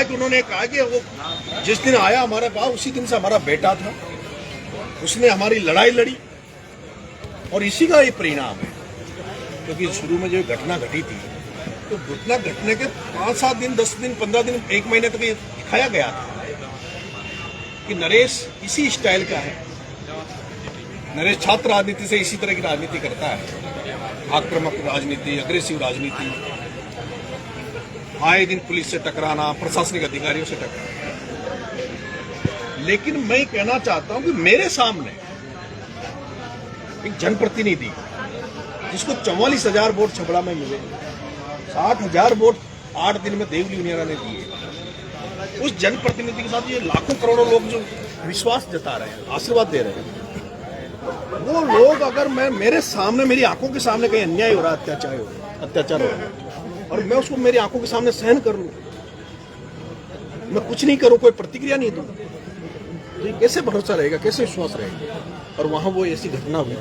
कि उन्होंने कहा कि वो जिस दिन आया हमारे पास उसी दिन से हमारा बेटा था, उसने हमारी लड़ाई लड़ी और इसी का ये परिणाम है। क्योंकि शुरू में जो घटना घटी थी तो घटना घटने के 5-7 दिन, 10 दिन, 15 दिन, 1 महीने तक ये दिखाया गया था कि नरेश इसी स्टाइल का है। नरेश छात्र राजनीति से इसी तरह की राजनीति करता है, आक्रामक राजनीति, अग्रेसिव राजनीति, आए दिन पुलिस से टकराना, प्रशासनिक अधिकारियों से टकराना। लेकिन मैं कहना चाहता हूं कि मेरे सामने एक जनप्रतिनिधि जिसको 44,000 वोट छबड़ा में मिले, 60,000 वोट 8 दिन में देवली उनियारा ने दिए, उस जनप्रतिनिधि के साथ ये लाखों करोड़ों लोग जो विश्वास जता रहे हैं, आशीर्वाद दे रहे हैं, वो लोग अगर मेरे सामने, मेरी आंखों के सामने कहीं अन्याय हो रहा है, अत्याचार हो रहा है और मैं उसको मेरी आंखों के सामने सहन कर लूं, मैं कुछ नहीं करूं, कोई प्रतिक्रिया नहीं दूं, तो ये कैसे भरोसा रहेगा, कैसे विश्वास रहेगा। और वहां वो ऐसी घटना हुई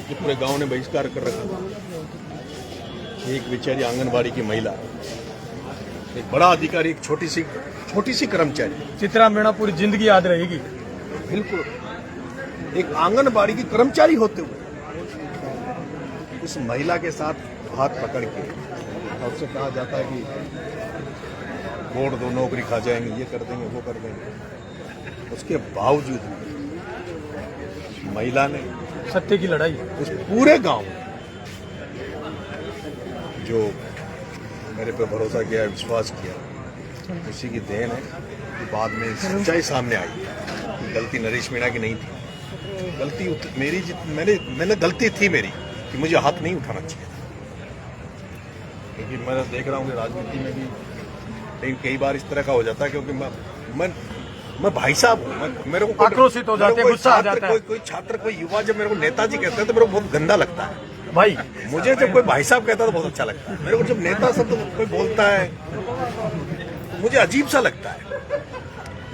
कि पूरे गांव ने बहिष्कार कर रखा था। एक बेचारी आंगनबाड़ी की महिला, एक बड़ा अधिकारी, एक छोटी सी कर्मचारी, चित्रा मीणा पूरी जिंदगी याद रहेगी। बिल्कुल, एक आंगनबाड़ी की कर्मचारी होते हुए उस महिला के साथ हाथ पकड़ के और उससे कहा जाता है कि वोट दो, नौकरी खा जाएंगे, ये कर देंगे, वो कर देंगे। उसके बावजूद महिला ने सत्य की लड़ाई उस पूरे गांव जो मेरे पे भरोसा किया, विश्वास किया, उसी की देन है कि बाद में सच्चाई सामने आई कि गलती नरेश मीणा की नहीं थी। गलती मेरी, मैंने गलती थी मेरी कि मुझे हाथ नहीं उठाना चाहिए, क्योंकि मैं देख रहा हूँ कि राजनीति में भी लेकिन कई बार इस तरह का हो जाता है। क्योंकि मैं भाई साहब हूँ, मेरे को आक्रोशित हो जाते हैं, गुस्सा आ जाता है। कोई छात्र, कोई युवा जब मेरे को नेताजी कहते हैं तो मेरे को बहुत गंदा लगता है भाई। मुझे जब कोई भाई साहब कहता है तो बहुत अच्छा लगता है। मेरे को जब नेता शब्द कोई बोलता है मुझे अजीब सा लगता है।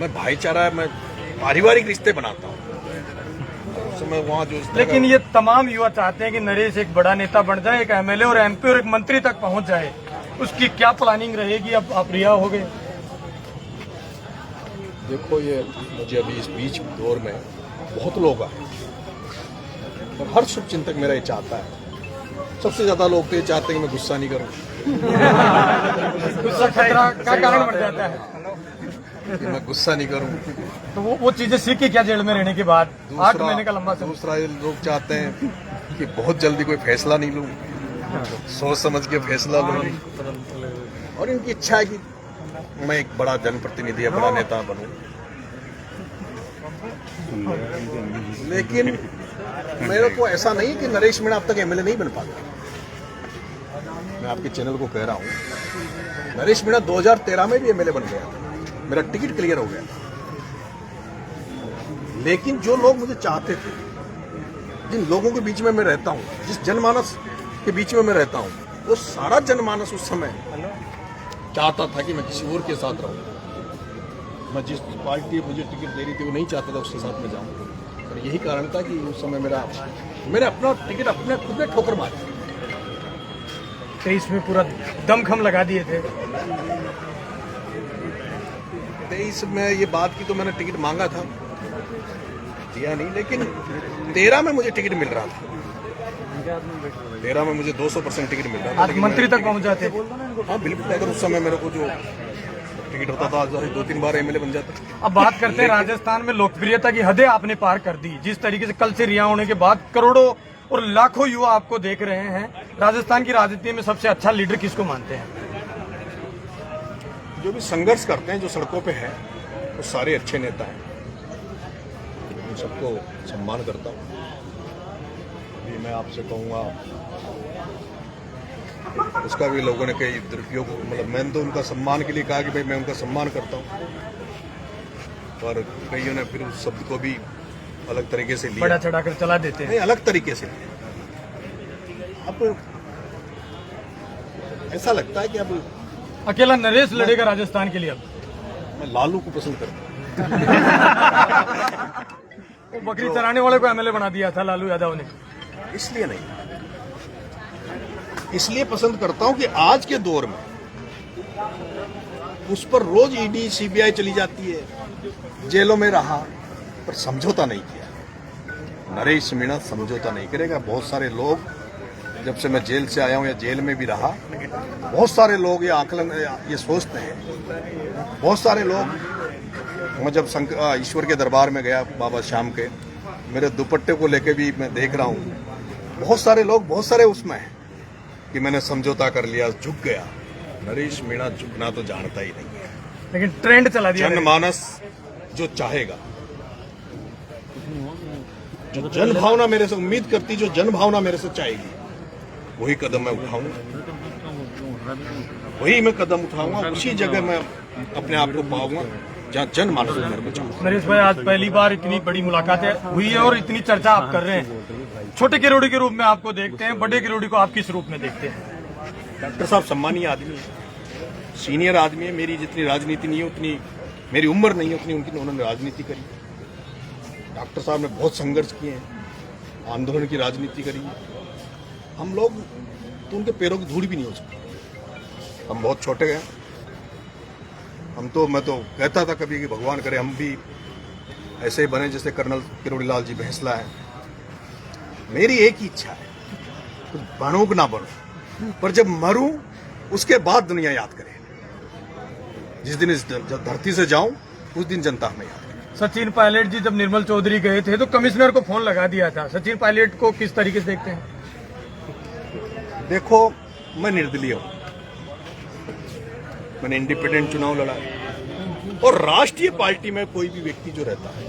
मैं भाईचारा, मैं पारिवारिक रिश्ते बनाता हूँ। वहाँ जो लेकिन ये तमाम युवा चाहते हैं कि नरेश एक बड़ा नेता बन जाए, एक एमएलए और एमपी और एक मंत्री तक पहुंच जाए। उसकी क्या प्लानिंग रहेगी? अब आप रिहा हो गए। देखो, ये मुझे अभी इस बीच दौर में बहुत लोग आए और हर शुभचिंतक मेरा ये चाहता है, सबसे ज्यादा लोग तो ये चाहते हैं कि मैं गुस्सा नहीं करूं। गुस्सा खतरा का कारण बन जाता है कि मैं गुस्सा नहीं करूं। तो वो चीजें सीखी क्या जेल में रहने के बाद? 8 महीने का लंबा समय। दूसरा, लोग चाहते हैं कि बहुत जल्दी कोई फैसला नहीं लूं, सोच समझ के फैसला लूं। और इनकी इच्छा है कि मैं एक बड़ा जनप्रतिनिधि या बड़ा नेता बनूं। लेकिन मेरे को ऐसा नहीं कि नरेश मीणा अब तक एमएलए नहीं बन पाता। मैं आपके चैनल को कह रहा हूं, नरेश मीणा 2013 में भी एमएलए बन गया था, मेरा टिकट क्लियर हो गया। लेकिन जो लोग मुझे चाहते थे, जिन लोगों के बीच में मैं रहता हूं, जिस जनमानस के बीच में मैं रहता हूं, वो सारा जनमानस उस समय चाहता था कि मैं किसी और के साथ रहूं। मैं जिस पार्टी मुझे टिकट दे रही थी वो नहीं चाहता था उसके साथ में जाऊं। और यही कारण था कि उस समय मैंने अपना टिकट अपने खुद में ठोकर मारी। 23 में पूरा दमखम लगा दिए थे। 23 में ये बात की तो मैंने टिकट मांगा था, दिया नहीं। लेकिन 13 में मुझे टिकट मिल रहा था। 13 में मुझे 200% टिकट मिल रहा था। आज मंत्री तक पहुंच जाते। हाँ बिल्कुल, अगर उस समय मेरे को जो टिकट होता था, 2-3 बार एमएलए बन जाता। अब बात करते हैं राजस्थान में लोकप्रियता की हदें आपने पार कर दी। जिस तरीके से कल से रिहा होने के बाद करोड़ों और लाखों युवा आपको देख रहे हैं, राजस्थान की राजनीति में सबसे अच्छा लीडर किसको मानते हैं? जो भी संघर्ष करते हैं, जो सड़कों पे है, वो सारे अच्छे नेता हैं। उन सबको सम्मान करता हूँ। अभी मैं आपसे कहूँगा, उसका भी लोगों ने कई दुरुपयोग, मतलब मैंने तो उनका सम्मान के लिए कहा कि भाई मैं उनका सम्मान करता हूँ, पर कईयों ने फिर उस शब्द को भी अलग तरीके से लिया, बड़ा चढ़ाकर चला देते हैं। नहीं, अलग तरीके से लिया। अब ऐसा लगता है कि अब अकेला नरेश लड़ेगा राजस्थान के लिए। अब मैं लालू को पसंद करता हूँ। वो बकरी चराने वाले को एमएलए बना दिया था लालू यादव ने। इसलिए नहीं, इसलिए पसंद करता हूं कि आज के दौर में उस पर रोज ईडी सीबीआई चली जाती है, जेलों में रहा, पर समझौता नहीं किया। नरेश मीणा समझौता नहीं करेगा। बहुत सारे लोग, जब से मैं जेल से आया हूं या जेल में भी रहा, बहुत सारे लोग ये आकलन ये सोचते हैं। बहुत सारे लोग, मैं जब ईश्वर के दरबार में गया बाबा श्याम के, मेरे दुपट्टे को लेके भी मैं देख रहा हूं, बहुत सारे लोग, बहुत सारे उसमें हैं कि मैंने समझौता कर लिया, झुक गया। नरेश मीणा झुकना तो जानता ही नहीं है। लेकिन ट्रेंड चला दिया। जनमानस जो चाहेगा, जो जन भावना मेरे से उम्मीद करती, जो जन भावना मेरे से चाहेगी, वही कदम मैं उठाऊंगा, वही मैं कदम उठाऊंगा, उसी जगह मैं अपने आप को पाऊंगा जहाँ जनमानस मेरे को चाहूंगा। नरेश भाई, आज पहली बार इतनी बड़ी मुलाकात हुई है और इतनी चर्चा आप कर रहे हैं। छोटे किरोड़ी के रूप में आपको देखते हैं, बड़े किरोड़ी को आप किस रूप में देखते हैं? डॉक्टर साहब सम्मानीय आदमी है, सीनियर आदमी है। मेरी जितनी राजनीति नहीं है उतनी, मेरी उम्र नहीं है उतनी उनकी, उन्होंने राजनीति करी। डॉक्टर साहब ने बहुत संघर्ष किए हैं, आंदोलन की राजनीति करी। हम लोग तो उनके पैरों की धूल भी नहीं हो सकती। हम बहुत छोटे हैं। हम तो, मैं तो कहता था कभी कि भगवान करे हम भी ऐसे ही बने जैसे कर्नल किरोड़ी लाल जी भैंसला है। मेरी एक ही इच्छा है, कुछ बनूं कि ना बनूं, पर जब मरूं उसके बाद दुनिया याद करे। जिस दिन इस धरती से जाऊं उस दिन जनता हमें याद करे। सचिन पायलट जी जब निर्मल चौधरी गए थे तो कमिश्नर को फोन लगा दिया था। सचिन पायलट को किस तरीके से देखते हैं? देखो, मैं निर्दलीय हूं, मैंने इंडिपेंडेंट चुनाव लड़ा और राष्ट्रीय पार्टी में कोई भी व्यक्ति जो रहता है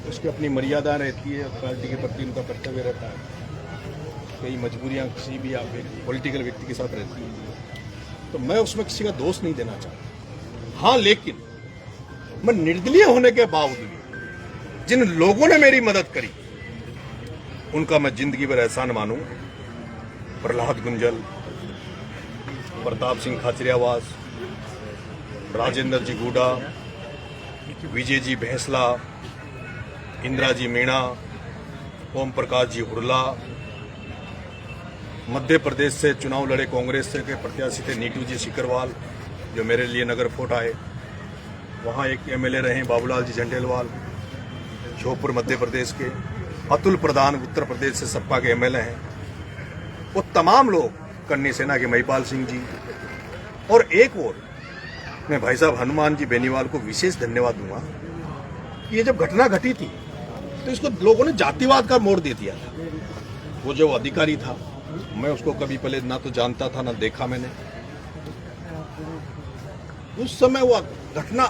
उसकी अपनी मर्यादा रहती है, पार्टी के प्रति उनका कर्तव्य रहता है। कई मजबूरियां किसी भी आप पॉलिटिकल व्यक्ति के साथ रहती है, तो मैं उसमें किसी का दोष नहीं देना चाहता। हाँ, लेकिन मैं निर्दलीय होने के बावजूद जिन लोगों ने मेरी मदद करी उनका मैं जिंदगी भर एहसान मानूं। प्रहलाद गुंजल, प्रताप सिंह खाचरियावास, राजेंद्र जी गुडा, विजय जी भैंसला, इंदिरा जी मीणा, ओम प्रकाश जी हुरला, मध्य प्रदेश से चुनाव लड़े कांग्रेस से के प्रत्याशी थे नीटू जी सिकरवाल, जो मेरे लिए नगर फोर्ट आए। वहाँ एक एमएलए रहे बाबूलाल जी झंडेलवाल, श्योपुर मध्य प्रदेश के। अतुल प्रधान उत्तर प्रदेश से सपा के एमएलए हैं। वो तमाम लोग, कन्नी सेना के महिपाल सिंह जी, और एक और मैं भाई साहब हनुमान जी बेनीवाल को विशेष धन्यवाद दूंगा। ये जब घटना घटी थी तो इसको लोगों ने जातिवाद का मोड़ दे दिया था। वो जो अधिकारी था, मैं उसको कभी पहले ना तो जानता था ना देखा मैंने। उस समय वो घटना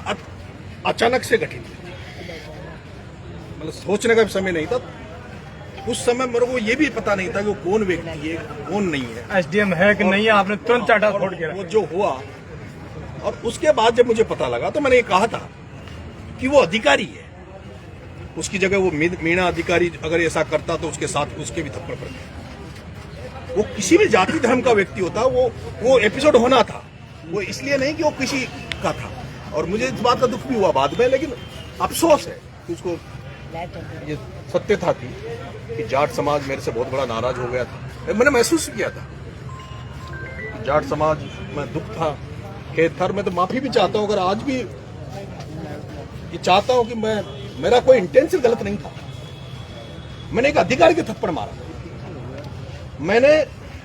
अचानक से घटी थी, मतलब सोचने का भी समय नहीं था। उस समय मेरे को ये भी पता नहीं था कि वो कौन व्यक्ति है कौन नहीं है, एसडीएम है कि नहीं है, आपने तुरंत चाटा फोड़ किया। वो जो हुआ, और उसके बाद जब मुझे पता लगा तो मैंने ये कहा था कि वो अधिकारी है, उसकी जगह वो मीणा अधिकारी अगर ऐसा करता तो उसके साथ उसके भी थप्पड़ पड़ते। वो किसी भी जाति धर्म का व्यक्ति होता, वो एपिसोड होना था। वो इसलिए नहीं कि वो किसी का था, और मुझे इस बात का दुख भी हुआ बाद में, लेकिन अफसोस है कि उसको ये सत्यता थी कि जाट समाज मेरे से बहुत बड़ा नाराज हो गया था। मैंने महसूस किया था कि जाट समाज में दुख था, खेद था। मैं तो माफी भी चाहता हूं, अगर आज भी ये चाहता हूं कि मेरा कोई इंटेंशन गलत नहीं था। मैंने एक अधिकारी के थप्पड़ मारा। मैंने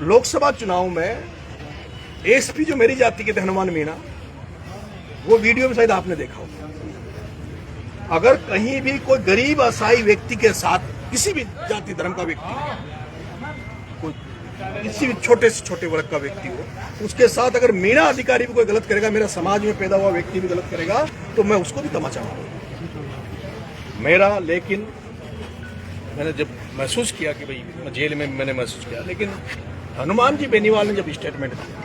लोकसभा चुनाव में एसपी जो मेरी जाति के थे हनुमान मीणा, वो वीडियो में शायद आपने देखा होगा। अगर कहीं भी कोई गरीब असहाय व्यक्ति के साथ, किसी भी जाति धर्म का व्यक्ति, कोई किसी भी छोटे से छोटे वर्ग का व्यक्ति हो, उसके साथ अगर मीणा अधिकारी भी कोई गलत करेगा, मेरा समाज में पैदा हुआ व्यक्ति भी गलत करेगा, तो मैं उसको भी तमाचा मारूंगा मेरा। लेकिन मैंने जब महसूस किया कि भाई जेल में मैंने महसूस किया, लेकिन हनुमान जी बेनीवाल ने जब स्टेटमेंट दिया,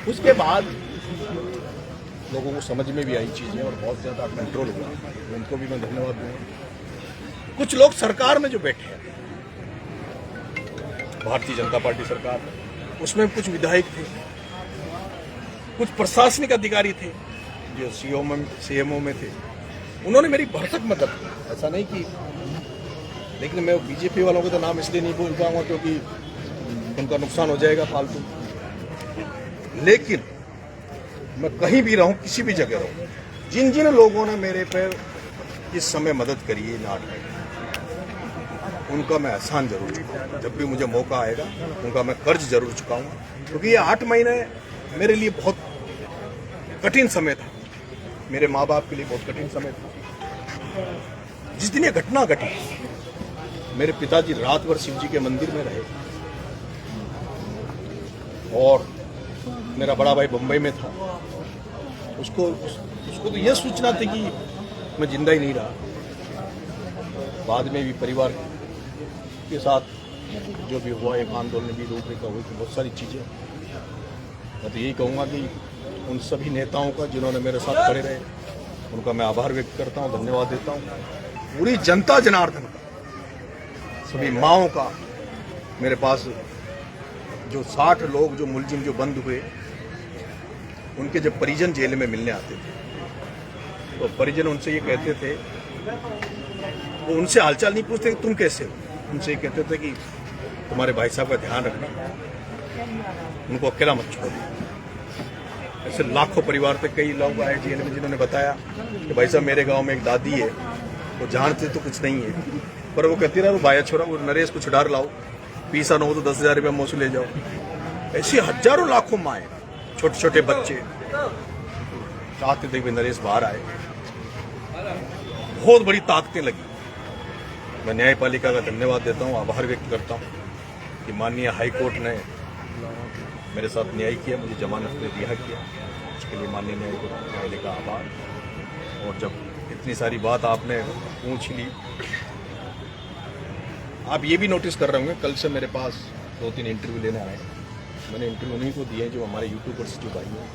उसके बाद लोगों को समझ में भी आई चीजें और बहुत ज्यादा कंट्रोल हुआ। उनको भी मैं धन्यवाद दूंगा। कुछ लोग सरकार में जो बैठे हैं, भारतीय जनता पार्टी सरकार, उसमें कुछ विधायक थे, कुछ प्रशासनिक अधिकारी थे जो सीएमओ में थे, उन्होंने मेरी भरसक मदद की। ऐसा नहीं कि, लेकिन मैं बीजेपी वालों को तो नाम इसलिए नहीं बोल पाऊंगा क्योंकि उनका नुकसान हो जाएगा फालतू। लेकिन मैं कहीं भी रहूं, किसी भी जगह रहूं, जिन जिन लोगों ने मेरे पर इस समय मदद करी है नाट में, उनका मैं एहसान जरूर चुकाऊंगा। जब भी मुझे मौका आएगा उनका मैं कर्ज जरूर चुकाऊंगा, क्योंकि ये 8 महीने मेरे लिए बहुत कठिन समय था, मेरे माँ बाप के लिए बहुत कठिन समय था। जिस दिन ये घटना घटी, मेरे पिताजी रात भर शिव जी के मंदिर में रहे और मेरा बड़ा भाई बम्बई में था। उसको तो यह सूचना थी कि मैं जिंदा ही नहीं रहा। बाद में भी परिवार के साथ जो भी हुआ, एक आंदोलन भी रूपरेखा हुई थी, बहुत सारी चीज़ें। मैं तो यही कहूँगा कि उन सभी नेताओं का जिन्होंने मेरे साथ खड़े रहे, उनका मैं आभार व्यक्त करता हूँ, धन्यवाद देता हूँ। पूरी जनता जनार्दन का, सभी माओं का, मेरे पास जो 60 लोग जो मुलजिम जो बंद हुए, उनके जब परिजन जेल में मिलने आते थे तो परिजन उनसे ये कहते थे, वो उनसे हालचाल नहीं पूछते कि तुम कैसे हो, उनसे ये कहते थे कि तुम्हारे भाई साहब का ध्यान रखना, उनको अकेला मत छोड़ो। ऐसे लाखों परिवार पे कई लोग आए जेल में जिन्होंने बताया कि भाई साहब मेरे गांव में एक दादी है, वो जानते तो कुछ नहीं है, पर वो कहती रहा वो भाया छोरा, वो नरेश को छुड़ा लाओ, पीसा न हो तो 10,000 रुपया मोसू ले जाओ। ऐसी हजारों लाखों माएँ, छोटे छोटे बच्चे चाहते थे कि नरेश बाहर आए। बहुत बड़ी ताकतें लगी। मैं न्यायपालिका का धन्यवाद देता हूँ, आभार व्यक्त करता हूँ कि माननीय हाई कोर्ट ने मेरे साथ न्याय किया, मुझे जमानत पे रिहा किया। उसके लिए माननीय न्यायालय का आभार। और जब इतनी सारी बात आपने पूछ ली, आप ये भी नोटिस कर रहे होंगे, कल से मेरे पास 2-3 इंटरव्यू लेने आए। मैंने इंटरव्यू उन्हीं को दिए जो हमारे यूट्यूबर्स जो भाई हैं,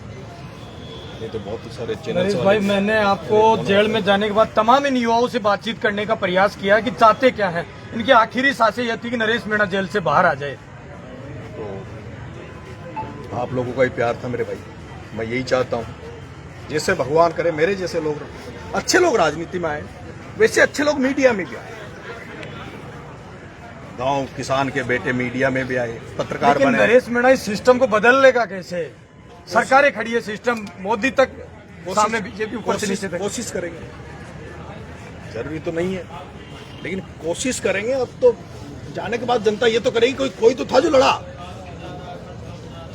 ये तो बहुत सारे चैनल। भाई, मैंने आपको जेल में जाने के बाद तमाम इन युवाओं से बातचीत करने का प्रयास किया कि चाहते क्या हैं। इनकी आखिरी सांसें यह थी कि नरेश मीणा जेल से बाहर आ जाए। तो आप लोगों का ही प्यार था मेरे भाई, मैं यही चाहता हूँ, जैसे भगवान करे मेरे जैसे लोग, अच्छे लोग राजनीति में आए, वैसे अच्छे लोग मीडिया में भी आए। गांव किसान के बेटे मीडिया में भी आए, पत्रकार बने। नरेश मीणा इस सिस्टम को बदल लेगा कैसे? सरकारें खड़ी है, सिस्टम मोदी तक सामने, बीजेपी ऊपर से नीचे तक। कोशिश करेंगे, जरूरी तो नहीं है, लेकिन कोशिश करेंगे। अब तो जाने के बाद जनता ये तो करेगी, कोई तो था जो लड़ा,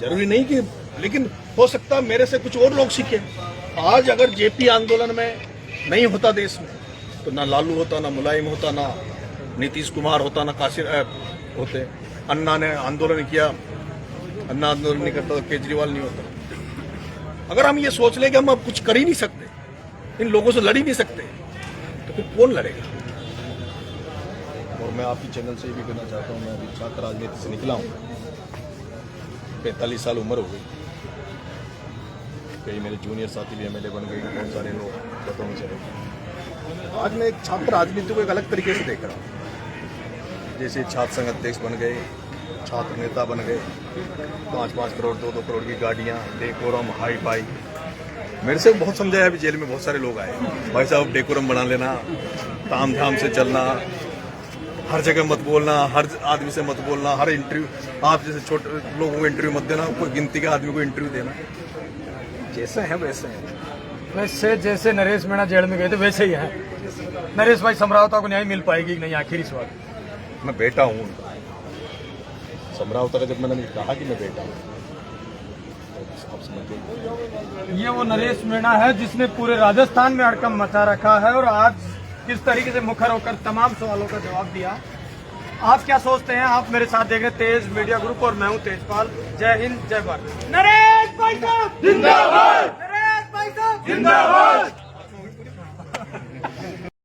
जरूरी नहीं कि, लेकिन हो सकता है मेरे से कुछ और लोग सीखे। आज अगर जेपी आंदोलन में नहीं होता देश में, तो ना लालू होता, ना मुलायम होता, ना नीतीश कुमार होता, ना काशिर होते। अन्ना ने आंदोलन किया, अन्ना आंदोलन नहीं करता तो केजरीवाल नहीं होता। अगर हम ये सोच लें कि हम अब कुछ कर ही नहीं सकते, इन लोगों से लड़ ही नहीं सकते, तो फिर कौन लड़ेगा? और मैं आपकी चैनल से ये भी कहना चाहता हूँ, मैं अभी छात्र राजनीति से निकला हूँ, 45 साल उम्र हो गई। कई मेरे जूनियर साथी भी एमएलए बन गए, बहुत सारे लोग पतों में चले गए। आज मैं एक छात्र राजनीति को एक अलग तरीके से देख रहा हूँ। जैसे छात्र संघ अध्यक्ष बन गए, छात्र नेता बन गए, 5-5 करोड़ 2-2 करोड़ की गाड़ियाँ, डेकोरम, हाई फाई। मेरे से बहुत समझाया, अभी जेल में बहुत सारे लोग आए, भाई साहब डेकोरम बना लेना, ताम झाम से चलना, हर जगह मत बोलना, हर आदमी से मत बोलना, हर इंटरव्यू आप जैसे छोटे लोगों को इंटरव्यू मत देना, कोई गिनती के आदमी को इंटरव्यू देना। जैसे हैं वैसे हैं। वैसे जैसे नरेश मीणा जेल में गए थे वैसे ही है। नरेश भाई, समरावता को न्याय मिल पाएगी कि नहीं? आखिरी सवाल। मैं बेटा हूँ उनका। समरावता का जब मैंने कहा कि मैं बेटा हूँ, तो आप समझ। ये वो नरेश मीणा है जिसने पूरे राजस्थान में हड़कंप मचा रखा है और आज किस तरीके से मुखर होकर तमाम सवालों का जवाब दिया। आप क्या सोचते हैं? आप मेरे साथ देख रहे हैं तेज मीडिया ग्रुप और मैं हूं तेजपाल। जय हिंद, जय भारत। नरेश भाई साहब जिंदाबाद। नरेश भाई साहब जिंदाबाद।